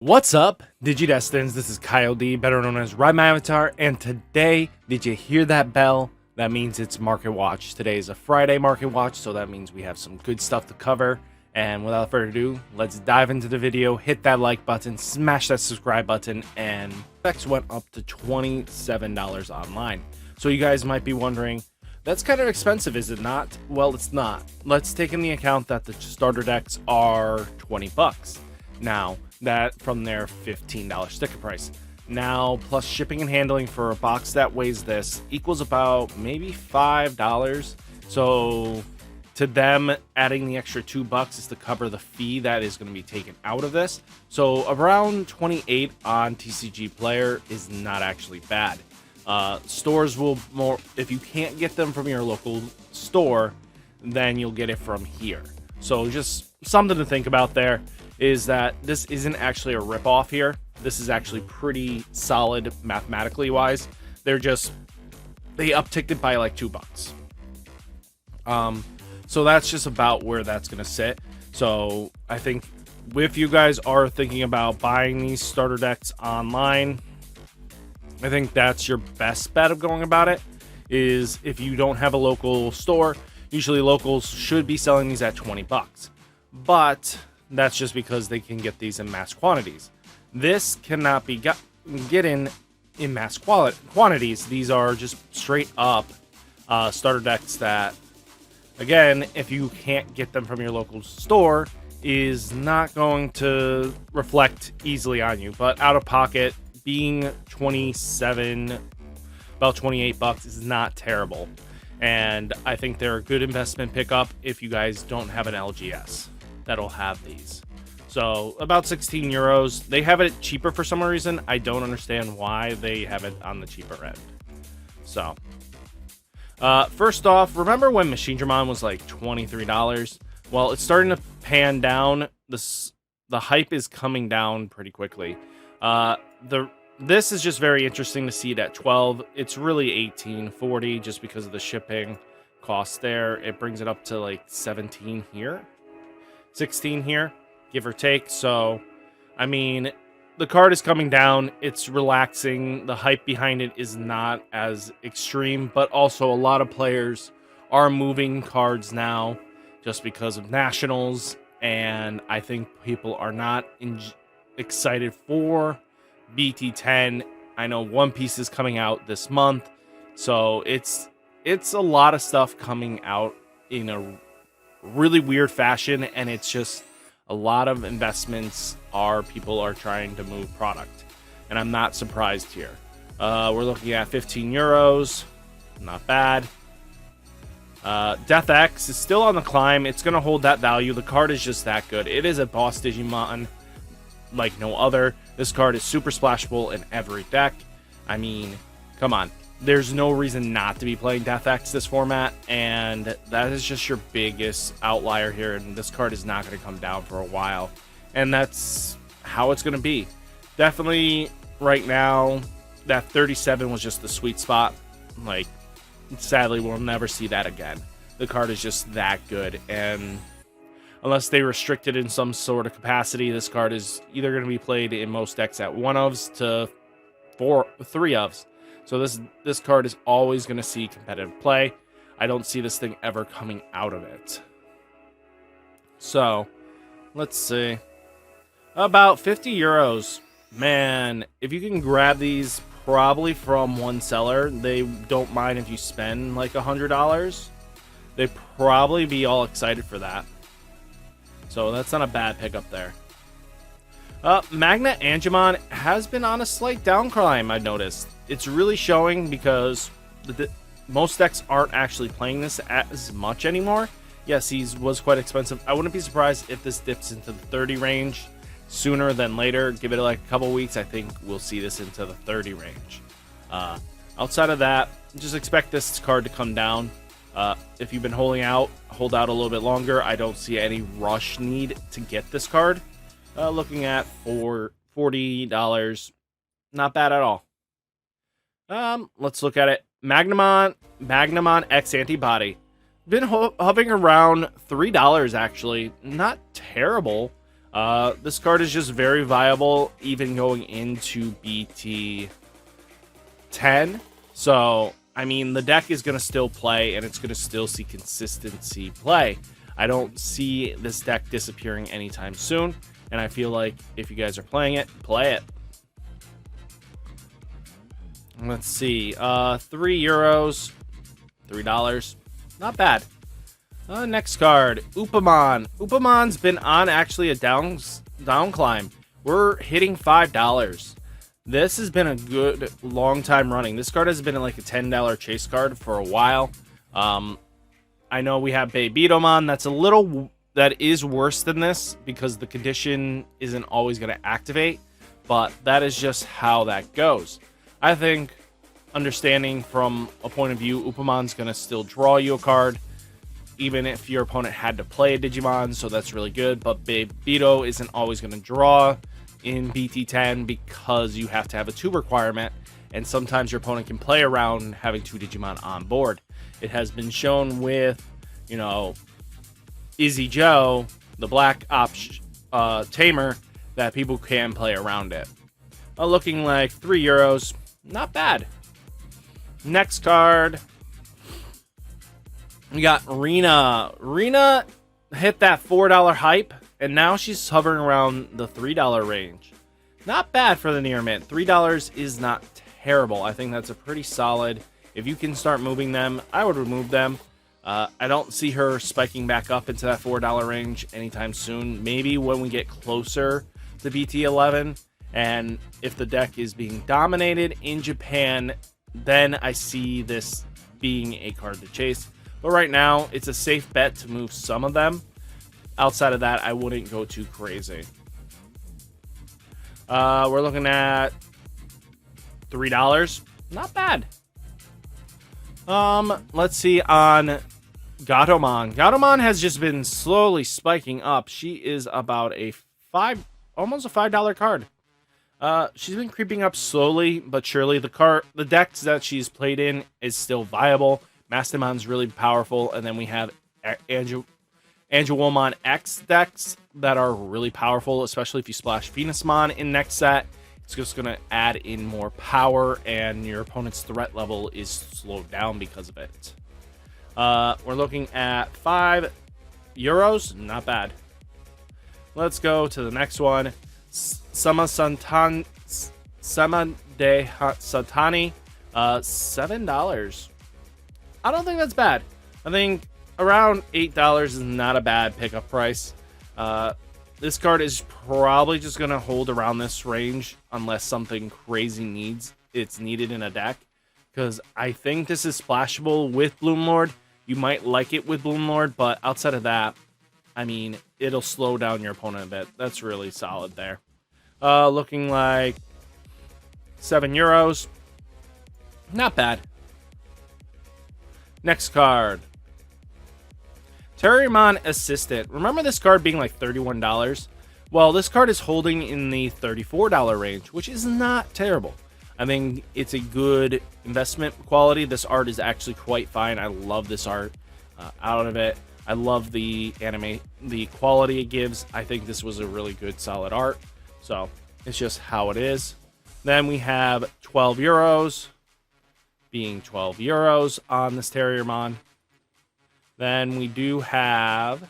What's up, Digidestins? This is Kyle D, better known as RideMyAvatar, and today, did you hear that bell? That means it's Market Watch. Today is a Friday Market Watch, so that means we have some good stuff to cover. And without further ado, let's dive into the video. Hit that like button, smash that subscribe button, and specs went up to $27 online. So you guys might be wondering, that's kind of expensive, is it not? Well, it's not. Let's take in the account that the starter decks are 20 bucks. Now, that from their $15 sticker price. Now, plus shipping and handling for a box that weighs this equals about maybe $5. So to them, adding the extra $2 is to cover the fee that is going to be taken out of this. So around 28 on TCG Player is not actually bad. Stores will more, if you can't get them from your local store, then you'll get it from here. So just something to think about there. Is that this isn't actually a ripoff here. This is actually pretty solid mathematically wise. They upticked it by like $2. So that's just about where that's gonna sit. So I think if you guys are thinking about buying these starter decks online, I think that's your best bet of going about it. Is if you don't have a local store, usually locals should be selling these at 20 bucks. But that's just because they can get these in mass quantities. This cannot be getting in mass quantities. These are just straight up starter decks that, again, if you can't get them from your local store, is not going to reflect easily on you. But out of pocket, being 27, about 28 bucks is not terrible. And I think they're a good investment pickup if you guys don't have an LGS that'll have these. So about 16 euros. They have it cheaper for some reason. I don't understand why they have it on the cheaper end. So first off, remember when Dramon was like $23? Well, it's starting to pan down. The hype is coming down pretty quickly. This is just very interesting to see it at 12. It's really 18.40 just because of the shipping costs there. It brings it up to like 17 here. 16 here, give or take. So, I mean, the card is coming down. It's relaxing. The hype behind it is not as extreme, but also a lot of players are moving cards now just because of nationals, and I think people are not excited for BT-10. I know One Piece is coming out this month, so it's a lot of stuff coming out in a really weird fashion, and it's just a lot of investments people are trying to move product, and I'm not surprised here. We're looking at 15 euros, not bad. DeathX is still on the climb. It's going to hold that value. The card is just that good. It is a boss Digimon like no other. This card is super splashable in every deck. I mean, come on. There's no reason not to be playing DeathX this format, and that is just your biggest outlier here, and this card is not going to come down for a while, and that's how it's going to be. Definitely, right now, that 37 was just the sweet spot. Like, sadly, we'll never see that again. The card is just that good, and unless they restrict it in some sort of capacity, this card is either going to be played in most decks at 1-ofs to 3-ofs. So this card is always going to see competitive play. I don't see this thing ever coming out of it. So, let's see. About 50 euros. Man, if you can grab these probably from one seller, they don't mind if you spend like $100. They'd probably be all excited for that. So that's not a bad pickup there. Magna Angemon has been on a slight down climb, I've noticed. It's really showing because most decks aren't actually playing this as much anymore. Yes, he was quite expensive. I wouldn't be surprised if this dips into the 30 range sooner than later. Give it like a couple weeks, I think we'll see this into the 30 range. Outside of that, just expect this card to come down. If you've been holding out, hold out a little bit longer. I don't see any rush need to get this card. Looking at $40, not bad at all. Let's look at it. Magnamon X Antibody. Been hovering around $3 actually. Not terrible. This card is just very viable, even going into BT-10. So, I mean, the deck is going to still play, and it's going to still see consistency play. I don't see this deck disappearing anytime soon, and I feel like if you guys are playing it, play it. Let's see, €3, $3, not bad. Next card, Upamon. Upamon's been on actually a down climb. We're hitting $5. This has been a good long time running. This card has been like a $10 chase card for a while. I know we have Beelzemon. That is worse than this because the condition isn't always going to activate, but that is just how that goes. I think, understanding from a point of view, Upamon's going to still draw you a card, even if your opponent had to play a Digimon, so that's really good. But Beto isn't always going to draw in BT-10 because you have to have a 2 requirement, and sometimes your opponent can play around having 2 Digimon on board. It has been shown with, you know, Izzy Joe, the Black Ops Tamer, that people can play around it. Looking like €3, not bad. Next card, we got Rina. Rina hit that $4 hype, and now she's hovering around the $3 range. Not bad for the near mint. $3 is not terrible. I think that's a pretty solid. If you can start moving them, I would remove them. I don't see her spiking back up into that $4 range anytime soon. Maybe when we get closer to BT-11, and if the deck is being dominated in Japan, then I see this being a card to chase. But right now, it's a safe bet to move some of them. Outside of that, I wouldn't go too crazy. We're looking at $3. Not bad. Let's see on Gatomon. Gatomon has just been slowly spiking up. She is about almost a $5 card. She's been creeping up slowly but surely. The decks that she's played in is still viable. Mastermon's really powerful, and then we have Angemon X decks that are really powerful, especially if you splash Venusmon in next set. It's just going to add in more power, and your opponent's threat level is slowed down because of it. We're looking at €5. Not bad. Let's go to the next one. Sama de Satani, $7. I don't think that's bad. I think around $8 is not a bad pickup price. This card is probably just going to hold around this range unless something crazy needed in a deck. Because I think this is splashable with Bloomlord. You might like it with Bloomlord, but outside of that, I mean, it'll slow down your opponent a bit. That's really solid there. Looking like €7. Not bad. Next card. Terriermon Assistant. Remember this card being like $31? Well, this card is holding in the $34 range, which is not terrible. I think it's a good investment quality. This art is actually quite fine. I love this art out of it. I love the the quality it gives. I think this was a really good, solid art. So it's just how it is. Then we have €12, being €12 on this Terriermon. Then we do have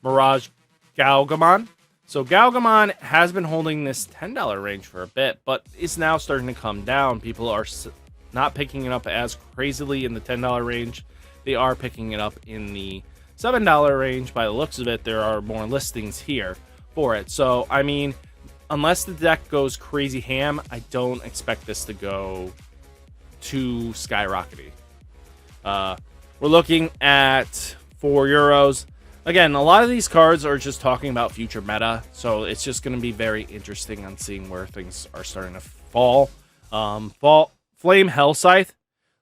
Mirage Galgamon. So Galgamon has been holding this $10 range for a bit, but is now starting to come down. People are not picking it up as crazily in the $10 range. They are picking it up in the $7 range. By the looks of it, there are more listings here for it. So, I mean, unless the deck goes crazy ham, I don't expect this to go too skyrocketing. We're looking at €4. Again, a lot of these cards are just talking about future meta, so it's just going to be very interesting on seeing where things are starting to fall. Flame Hellscythe,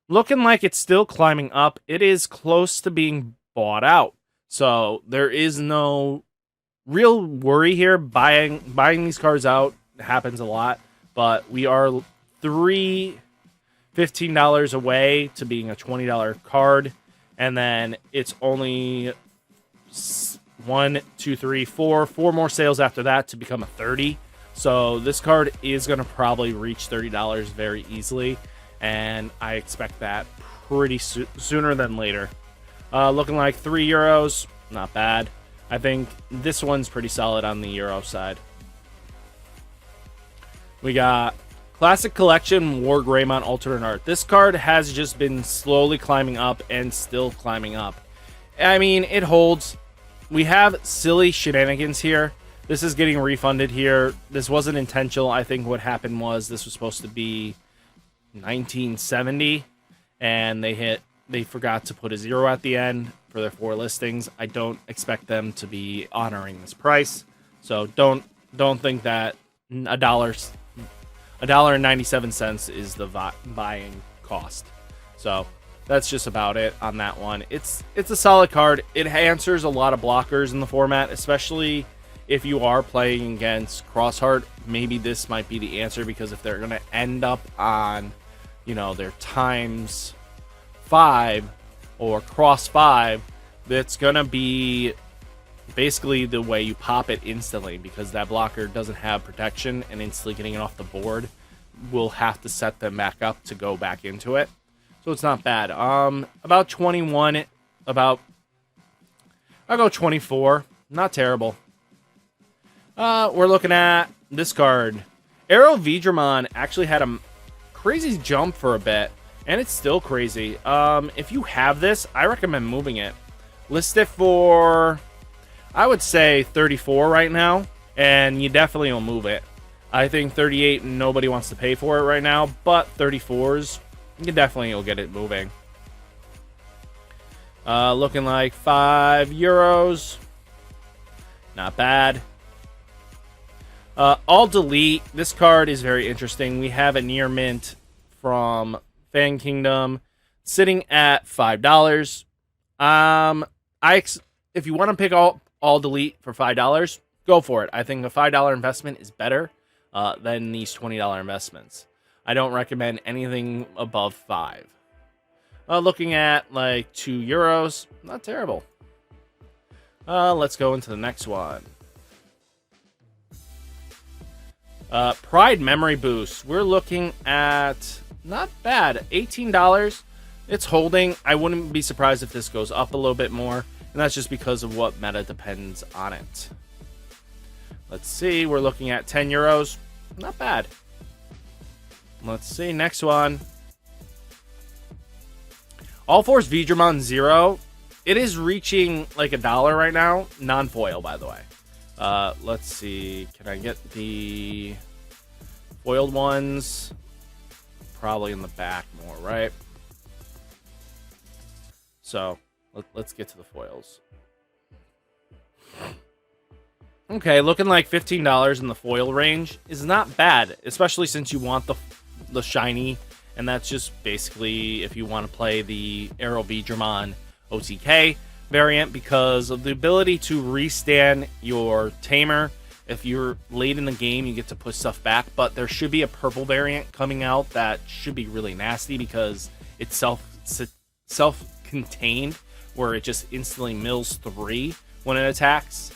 looking like it's still climbing up. It is close to being bought out, so there is no real worry here. Buying these cards out happens a lot, but we are $15 away to being a $20 card, and then it's only 1, 2, 3, 4 more sales after that to become a 30. So this card is going to probably reach $30 very easily, and I expect that pretty sooner than later. Looking like €3, not bad. I think this one's pretty solid on the Euro side. We got Classic Collection Wargreymon Alternate Art. This card has just been slowly climbing up and still climbing up. I mean, it holds. We have silly shenanigans here. This is getting refunded here. This wasn't intentional. I think what happened was this was supposed to be 1970, and they forgot to put a 0 at the end for their 4 listings. I don't expect them to be honoring this price, so don't think that $1.97 is the buying cost. So that's just about it on that one. It's a solid card. It answers a lot of blockers in the format, especially if you are playing against Crossheart. Maybe this might be the answer, because if they're going to end up on, you know, their times 5 or cross 5, that's going to be basically the way you pop it instantly, because that blocker doesn't have protection, and instantly getting it off the board will have to set them back up to go back into it. So it's not bad. About 21, I'll go 24. Not terrible. We're looking at this card. Aerovdramon actually had a crazy jump for a bit, and it's still crazy. If you have this, I recommend moving it. List it for, I would say, 34 right now, and you definitely will move it. I think 38, nobody wants to pay for it right now, but 34s, you definitely will get it moving. Looking like €5. Not bad. AllDelete. This card is very interesting. We have a near mint from Fan Kingdom sitting at $5. If you want to pick AllDelete for $5, go for it. I think a $5 investment is better than these $20 investments. I don't recommend anything above 5. Looking at like €2, not terrible. Let's go into the next one. Pride Memory Boost. We're looking at not bad, $18. It's holding. I wouldn't be surprised if this goes up a little bit more, and that's just because of what meta depends on it. Let's see. We're looking at €10. Not bad. Let's see. Next one. All Force Veedramon 0. It is reaching like $1 right now. Non-foil, by the way. Let's see. Can I get the foiled ones? Probably in the back more, right? So let's get to the foils. Okay, looking like $15 in the foil range is not bad, especially since you want the shiny, and that's just basically if you want to play the Aerovdramon OTK variant, because of the ability to restand your tamer. If you're late in the game, you get to push stuff back, but there should be a purple variant coming out that should be really nasty, because it's self-contained, where it just instantly mills 3 when it attacks,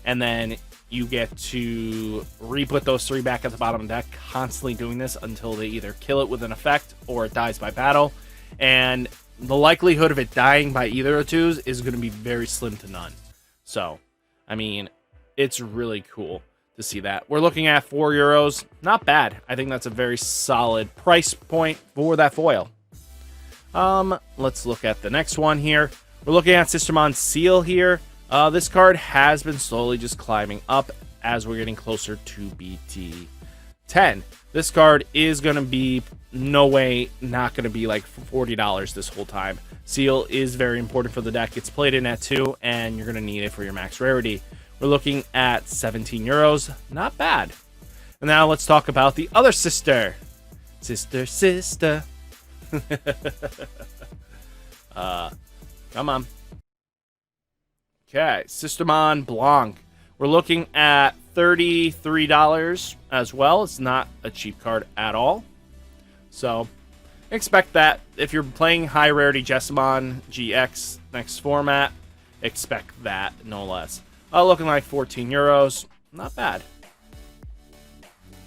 and then you get to re-put those 3 back at the bottom of the deck, constantly doing this until they either kill it with an effect or it dies by battle, and the likelihood of it dying by either of twos is going to be very slim to none. So, I mean, it's really cool to see that. We're looking at €4. Not bad. I think that's a very solid price point for that foil. Let's look at the next one here. We're looking at Sistermon Seal here. This card has been slowly just climbing up as we're getting closer to BT-10. This card is going to be, no way, not going to be like $40 this whole time. Seal is very important for the deck. It's played in at 2, and you're going to need it for your max rarity. We're looking at €17. Not bad. And now let's talk about the other sister. Sister. Come on. Okay, Sistermon Blanc. We're looking at $33 as well. It's not a cheap card at all. So, expect that. If you're playing high rarity Jessamon GX next format, expect that, no less. Looking like 14 euros. Not bad.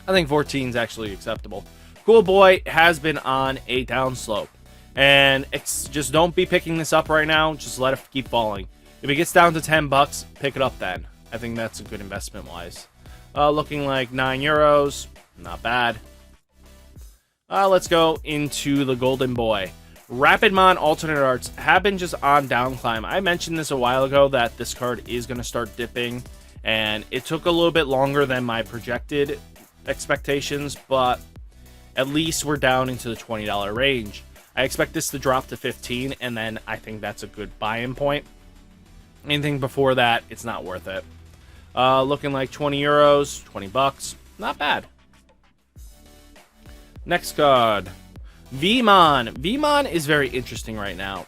I think 14 is actually acceptable. Cool Boy has been on a downslope. And just don't be picking this up right now. Just let it keep falling. If it gets down to 10 bucks, pick it up then. I think that's a good investment wise. Looking like 9 euros. Not bad. Let's go into the Golden Boy. Rapidmon alternate arts have been just on down climb. I mentioned this a while ago that this card is going to start dipping. And it took a little bit longer than my projected expectations. But at least we're down into the $20 range. I expect this to drop to 15, and then I think that's a good buy-in point. Anything before that, it's not worth it. Looking like 20 euros, 20 bucks. Not bad. Next card. Vmon. Vmon is very interesting right now.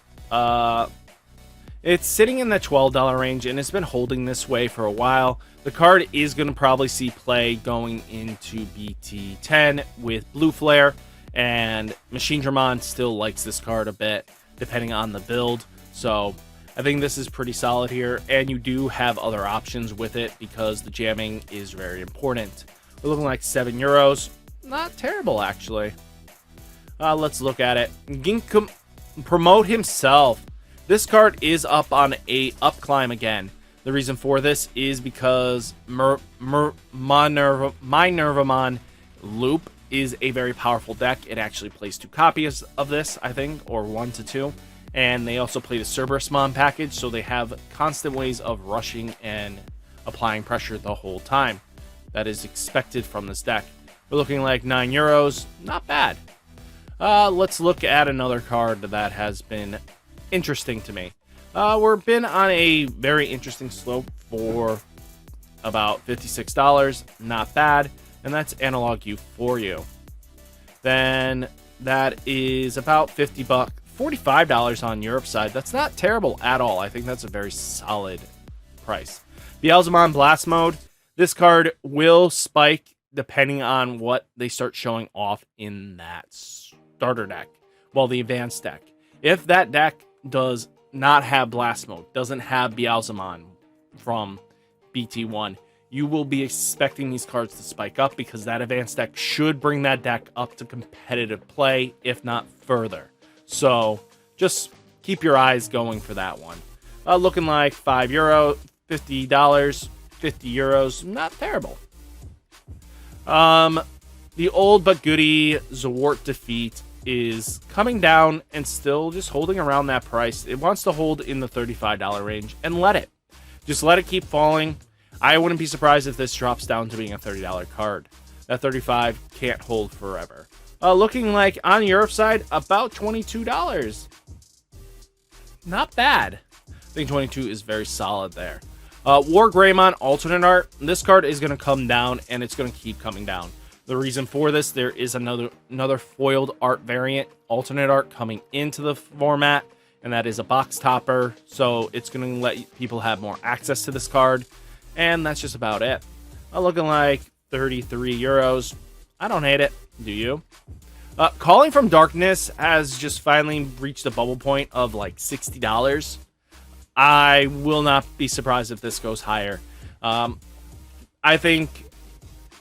It's sitting in the $12 range, and it's been holding this way for a while. The card is going to probably see play going into BT-10 with Blue Flare. And Machine Dramon still likes this card a bit, depending on the build. So I think this is pretty solid here. And you do have other options with it because the jamming is very important. We're looking like 7 euros. Not terrible, actually. Let's look at it. Ginkum promote himself. This card is up on a up climb again. The reason for this is because My Nervamon Loop is a very powerful deck. It actually plays 2 copies of this, I think, or 1 to 2. And they also play the Sistermon package, so they have constant ways of rushing and applying pressure the whole time. That is expected from this deck. We're looking like 9 euros. Not bad. Let's look at another card that has been interesting to me. We've been on a very interesting slope for about $56. Not bad. And that's Analogue U for you. Then that is about 50 bucks, $45 on Europe side. That's not terrible at all. I think that's a very solid price. Beelzemon Blast Mode. This card will spike depending on what they start showing off in that starter deck. Well, the advanced deck. If that deck does not have Blast Mode, doesn't have Beelzemon from BT-1, you will be expecting these cards to spike up because that advanced deck should bring that deck up to competitive play, if not further. So just keep your eyes going for that one. Looking like 5 euro, $50, 50 euros, not terrible. The old but goodie Zwart Defeat is coming down and still just holding around that price. It wants to hold in the $35 range and let it. Just let it keep falling. I wouldn't be surprised if this drops down to being a $30 card. That 35 can't hold forever. Looking like on Europe side, about $22. Not bad. I think 22 is very solid there. Wargreymon alternate art. This card is going to come down and it's going to keep coming down. The reason for this, there is another foiled art variant, alternate art coming into the format, and that is a box topper. So it's going to let people have more access to this card. And that's just about it. Looking like 33 euros. I don't hate it. Do you? Calling from Darkness has just finally reached a bubble point of like $60. I will not be surprised if this goes higher. I think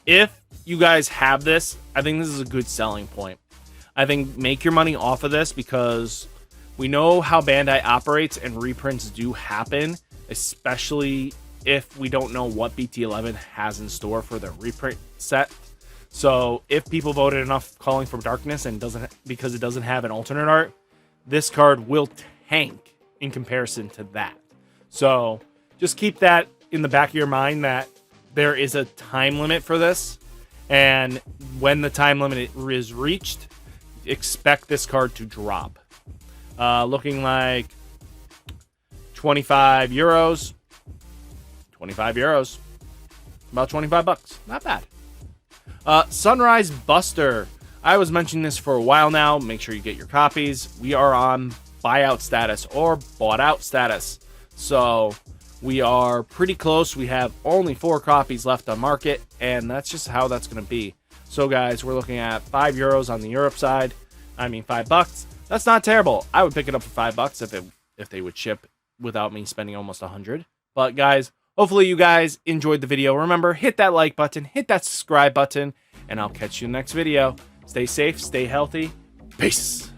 if you guys have this, I think this is a good selling point. I think make your money off of this because we know how Bandai operates and reprints do happen, especially if we don't know what BT-11 has in store for the reprint set. So if people voted enough Calling from Darkness and because it doesn't have an alternate art, this card will tank in comparison to that. So just keep that in the back of your mind that there is a time limit for this. And when the time limit is reached, expect this card to drop. Looking like 25 euros. 25 euros. About 25 bucks. Not bad. Sunrise Buster. I was mentioning this for a while now. Make sure you get your copies. We are on buyout status or bought out status. So we are pretty close. We have only 4 copies left on market, and that's just how that's going to be. So guys, we're looking at 5 euros on the Europe side. I mean, $5. That's not terrible. I would pick it up for $5 if they would ship without me spending almost 100. But guys, Hopefully you guys enjoyed the video. Remember, hit that like button, hit that subscribe button, and I'll catch you in the next video. Stay safe, stay healthy. Peace.